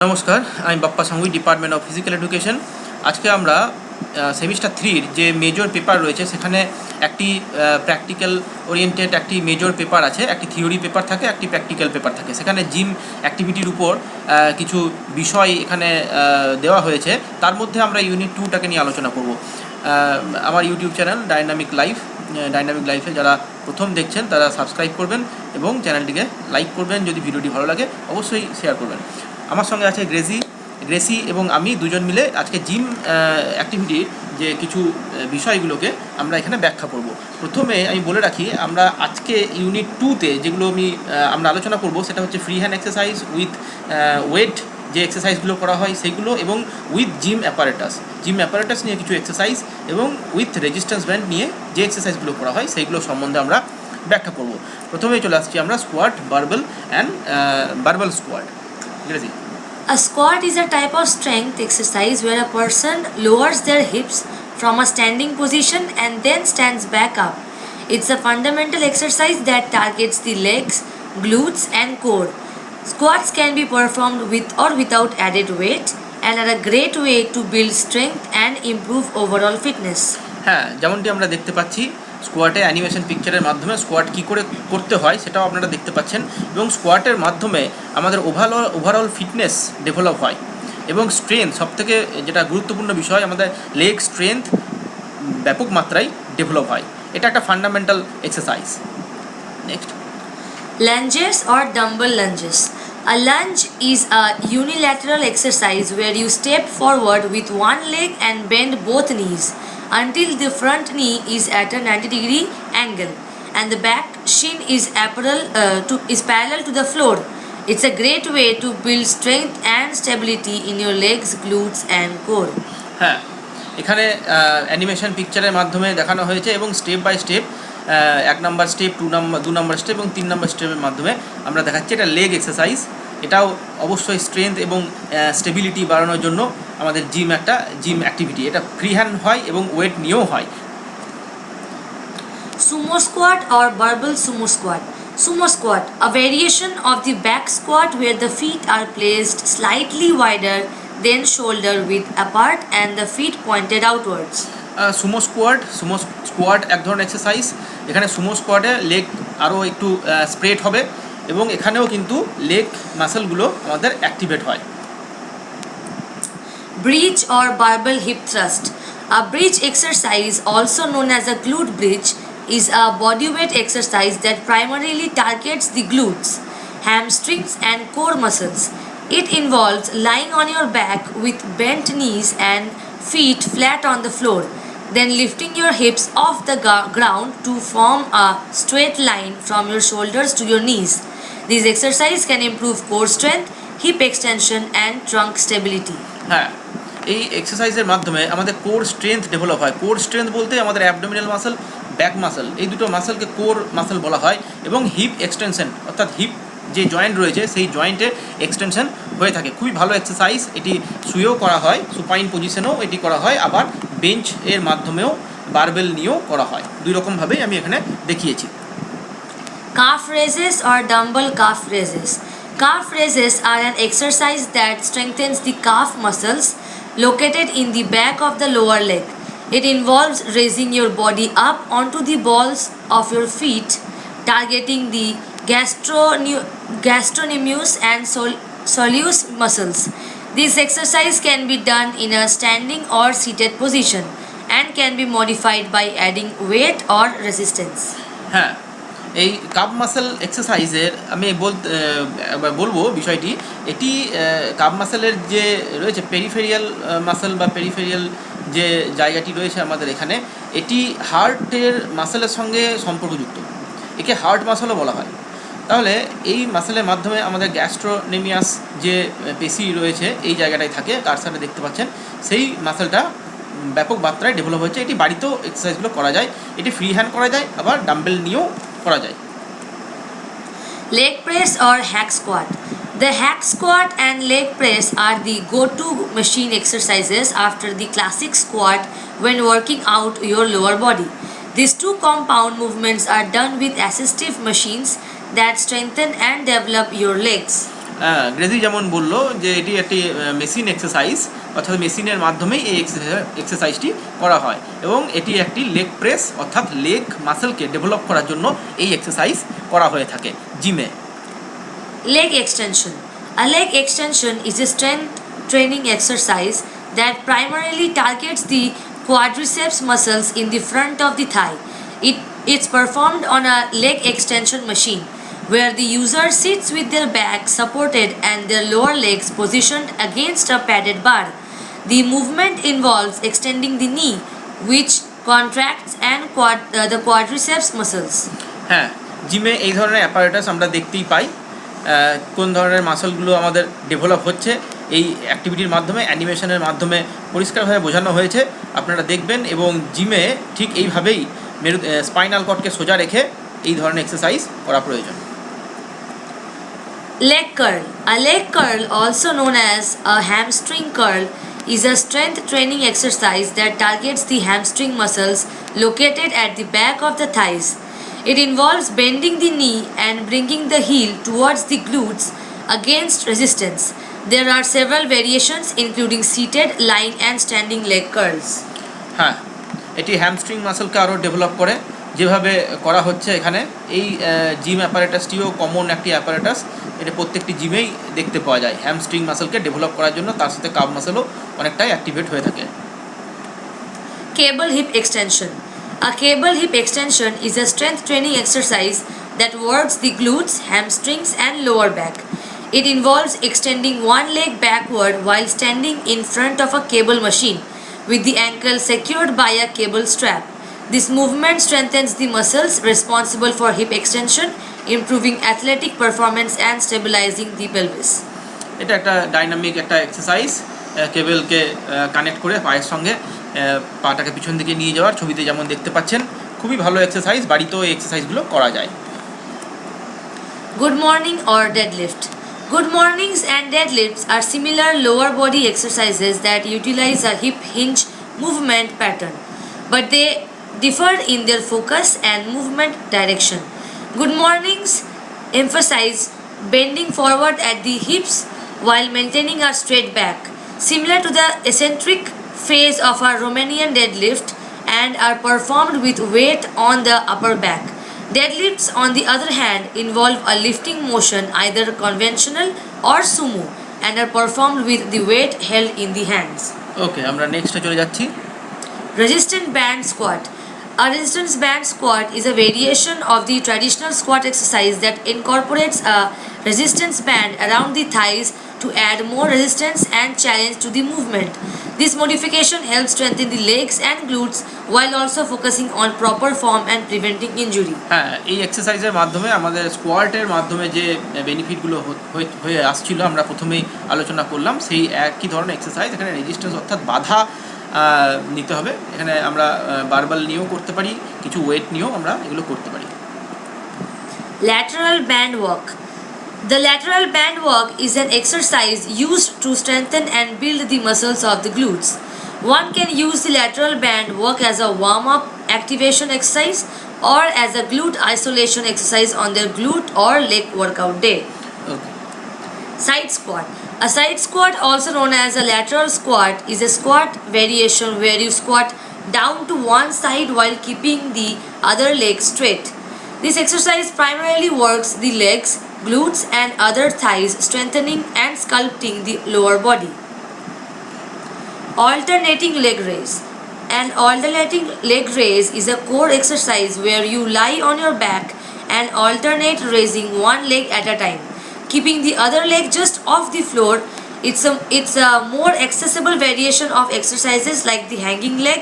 নমস্কার, আমি Bappa Samui, department of physical education. আজকে আমরা সেমিস্টার 3-র যে মেজর পেপার রয়েছে সেখানে একটি প্র্যাকটিক্যাল ওরিয়েন্টেড একটি মেজর পেপার আছে, একটি থিওরি পেপার থাকে, একটি প্র্যাকটিক্যাল পেপার থাকে। সেখানে জিম অ্যাক্টিভিটির উপর কিছু বিষয় এখানে দেওয়া হয়েছে। তার মধ্যে আমরা ইউনিট 2টাকে নিয়ে আলোচনা করব। আমার ইউটিউব চ্যানেল ডাইনামিক লাইফে যারা প্রথম দেখছেন তারা সাবস্ক্রাইব করবেন এবং চ্যানেলটিকে লাইক করবেন। যদি ভিডিওটি ভালো লাগে অবশ্যই শেয়ার করবেন। আমার সঙ্গে আছে গ্রেসি এবং আমি দুজন মিলে আজকে জিম অ্যাক্টিভিটির যে কিছু বিষয়গুলোকে আমরা এখানে ব্যাখ্যা করব। প্রথমে আমি বলে রাখি, আমরা আজকে ইউনিট 2-তে যেগুলো আমরা আলোচনা করব সেটা হচ্ছে free hand exercise with weight, যে এক্সারসাইজগুলো করা হয় সেইগুলো, এবং উইথ জিম অ্যাপারেটাস নিয়ে কিছু এক্সারসাইজ, এবং উইথ রেজিস্ট্যান্স ব্যান্ড নিয়ে যে এক্সারসাইজগুলো করা হয় সেইগুলো সম্বন্ধে আমরা ব্যাখ্যা করব। প্রথমেই চলে আসছি আমরা স্কোয়াট, বারবেল স্কোয়াট। গ্রেসি। A squat is a type of strength exercise where a person lowers their hips from a standing position and then stands back up. It's a fundamental exercise that targets the legs, glutes and core. Squats can be performed with or without added weight and are a great way to build strength and improve overall fitness. হ্যাঁ, যেমনটি আমরা দেখতে পাচ্ছি স্কোয়াটে animation পিকচারের মাধ্যমে squat কী করে করতে হয় সেটাও আপনারা দেখতে পাচ্ছেন, এবং স্কোয়াটের মাধ্যমে আমাদের ওভারঅল ফিটনেস ডেভেলপ হয় এবং স্ট্রেংথ, সবথেকে যেটা গুরুত্বপূর্ণ বিষয়, আমাদের লেগ স্ট্রেংথ ব্যাপক মাত্রায় ডেভেলপ হয়। এটা একটা fundamental exercise. Next, Lunges or dumbbell lunges. A lunge is a unilateral exercise where you step forward with one leg and bend both knees until the front knee is at a 90-degree angle and the back shin is parallel to the floor. It's a great way to build strength and stability in your legs, glutes and core. হ্যাঁ, এখানে animation পিকচারের মাধ্যমে দেখানো হয়েছে এবং step by step, 1 number step, 2 number step এবং 3 নম্বর স্টেপের মাধ্যমে আমরা দেখাচ্ছি। এটা লেগ এক্সারসাইজ। এটাও অবশ্যই স্ট্রেংথ এবং স্টেবিলিটি বাড়ানোর জন্য আমাদের জিম অ্যাক্টিভিটি। এটা ফ্রি হ্যান্ড হয় এবং ওয়েট নিয়েও হয়। Sumo squat or barbell sumo squat. Sumo squat, a variation of the back squat where the feet are placed slightly wider than shoulder width apart and the feet pointed outwards. Sumo squat এক ধরনের exercise. এখানে Sumo স্কোয়াটে leg আরও একটু spread হবে এবং এখানেও কিন্তু leg মাসেলগুলো আমাদের অ্যাক্টিভেট হয়। Bridge or barbell hip thrust. A bridge exercise, also known as a glute bridge, is a bodyweight exercise that primarily targets the glutes, hamstrings and core muscles. It involves lying on your back with bent knees and feet flat on the floor, then lifting your hips off the ground to form a straight line from your shoulders to your knees. This exercise can improve core strength, hip extension and trunk stability. হ্যাঁ, এই এক্সারসাইজের মাধ্যমে আমাদের core strength develop হয়। Core strength বলতে আমাদের abdominal muscle, back muscle, এই দুটো মাসেলকে core muscle বলা হয়, এবং হিপ এক্সটেনশন, অর্থাৎ হিপ যে জয়েন্ট রয়েছে সেই জয়েন্টে এক্সটেনশন হয়ে থাকে। খুবই ভালো এক্সারসাইজ। এটি শুয়েও করা হয়, সুপাইন পজিশনেও এটি করা হয়, আবার বেঞ্চ এর মাধ্যমেও বারবেল নিয়েও করা হয়। দুই রকমভাবেই আমি এখানে দেখিয়েছি। Calf raises or dumbbell calf raises. Calf raises are an exercise that strengthens the calf muscles located in the back of the lower leg. It involves raising your body up onto the balls of your feet, targeting the gastrocnemius and soleus muscles. This exercise can be done in a standing or seated position and can be modified by adding weight or resistance. হ্যাঁ, এই calf muscle এক্সারসাইজের আমি বলবো বিষয়টি, এটি cup মাসেলের যে রয়েছে peripheral muscle বা peripheral যে জায়গাটি রয়েছে আমাদের এখানে, এটি হার্টের মাসেলের সঙ্গে সম্পর্কযুক্ত। একে হার্ট মাসেলও বলা হয়। তাহলে এই মাসেলের মাধ্যমে আমাদের গ্যাস্ট্রোনেমিয়াস যে পেশি রয়েছে এই জায়গাটায় থাকে, কারসারে দেখতে পাচ্ছেন, সেই মাসেলটা ব্যাপক মাত্রায় ডেভেলপ হচ্ছে। এটি বাড়িতেও এক্সারসাইজগুলো করা যায়, এটি ফ্রি হ্যান্ড করা যায়, আবার ডাম্বেল নিয়েও করা যায়। Leg press or hack squat. The hack squat and leg press are the go-to machine exercises after the classic squat when working out your lower body. These two compound movements are done with assistive machines that strengthen and develop your legs. গ্রেজি যেমন বললো যে এটি একটি machine exercise, অর্থাৎ মেশিনের মাধ্যমেই এই এক্সারসাইজটি করা হয় এবং এটি একটি লেগ প্রেস অর্থাৎ লেগ মাসেলকে ডেভেলপ করার জন্য এই এক্সারসাইজ করা হয়ে থাকে জিমে। Leg extension. A leg extension is a strength training exercise that primarily targets the quadriceps muscles in the front of the thigh. It's performed on a leg extension machine where the user sits with their back supported and their lower legs positioned against a padded bar. The movement involves extending the knee, which contracts and the quadriceps muscles. হ্যাঁ, জিমে এই ধরনের apparatus আমরা দেখতেই পাই। কোন ধরনের মাসলগুলো আমাদের develop হচ্ছে এই অ্যাক্টিভিটির মাধ্যমে, অ্যানিমেশনের মাধ্যমে পরিষ্কারভাবে বোঝানো হয়েছে, আপনারা দেখবেন। এবং জিমে ঠিক এইভাবেই স্পাইনাল কর্ডকে সোজা রেখে এই ধরনের এক্সারসাইজ করা প্রয়োজন। Leg curl. A leg curl, also known as a hamstring curl, is a strength training exercise that targets the hamstring muscles located at the back of the thighs. It involves bending the knee and bringing the heel towards the glutes against resistance. There are several variations including seated, lying and standing leg curls. হ্যাঁ, এটি hamstring মাসলকে আরও develop করে যেভাবে করা হচ্ছে এখানে। এই gym অ্যাপারেটাসটিও common একটি অ্যাপারেটাস, এটা প্রত্যেকটি জিমেই দেখতে পাওয়া যায়। হ্যামস্ট্রিং মাসলকে ডেভেলপ করার জন্য তার সাথে কাফ মাসলও অনেকটাই অ্যাক্টিভেট হয়ে থাকে। Cable hip extension. A cable hip extension is a strength training exercise that works the glutes, hamstrings and lower back. It involves extending one leg backward while standing in front of a cable machine with the ankle secured by a cable strap. This movement strengthens the muscles responsible for hip extension, improving athletic performance and stabilizing the pelvis. এটা একটা dynamic একটা exercise, কেবলকে connect করে পায়ের সঙ্গে পাটাকে পিছন দিকে নিয়ে যাওয়ার, ছবিতে যেমন দেখতে পাচ্ছেন। খুবই ভালো এক্সারসাইজ, বাড়িতেও এই এক্সারসাইজগুলো করা যায়। Good morning or deadlift. Good mornings and deadlifts are similar lower body exercises that utilize a hip hinge movement pattern, but they differ in their focus and movement direction. Good mornings emphasize bending forward at the hips while maintaining a straight back, similar to the eccentric phase of a Romanian deadlift, and are performed with weight on the upper back. Deadlifts, on the other hand, involve a lifting motion, either conventional or sumo, and are performed with the weight held in the hands. ওকে, আমরা নেক্সটে চলে যাচ্ছি। Resistant band squat. A resistance band squat is a variation of the traditional squat exercise that incorporates a resistance band around the thighs to add more resistance and challenge to the movement. This modification helps strengthen the legs and glutes while also focusing on proper form and preventing injury. হ্যাঁ, এই এক্সারসাইজের মাধ্যমে আমাদের স্কোয়াটের মাধ্যমে যে বেনিফিটগুলো হয়ে আসছিল আমরা প্রথমেই আলোচনা করলাম, সেই একই ধরনের এক্সারসাইজ এখানে রেজিস্ট্যান্স অর্থাৎ বাধা নিতে হবে। এখানে আমরা বারবেল নিয়েও করতে পারি, কিছু ওয়েট নিয়েও আমরা এগুলো করতে পারি। Lateral band walk. The lateral band walk is an exercise used to strengthen and build the muscles of the glutes. One can use the lateral band walk as a warm-up activation exercise or as a glute isolation exercise on their glute or leg workout day. Okay, Side squat. A side squat, also known as a lateral squat, is a squat variation where you squat down to one side while keeping the other leg straight. This exercise primarily works the legs, glutes and other thighs, strengthening and sculpting the lower body. Alternating leg raise. An alternating leg raise is a core exercise where you lie on your back and alternate raising one leg at a time, keeping the other leg just off the floor. It's a more accessible variation of exercises like the hanging leg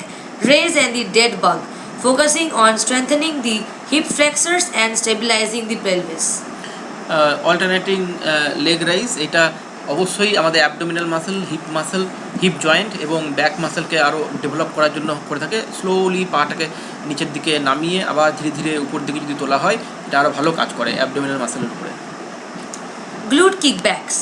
raise and the dead bug, focusing on strengthening the hip flexors and stabilizing the pelvis. Alternating leg rise এটা অবশ্যই আমাদের abdominal muscle, hip joint এবং back মাসলকে আরও develop করার জন্য করে থাকে। Slowly পাটাকে নিচের দিকে নামিয়ে আবার ধীরে ধীরে উপর দিকে যদি তোলা হয়, এটা আরও ভালো কাজ করে অ্যাবডোমিনাল মাসলের উপরে। Glute kickbacks.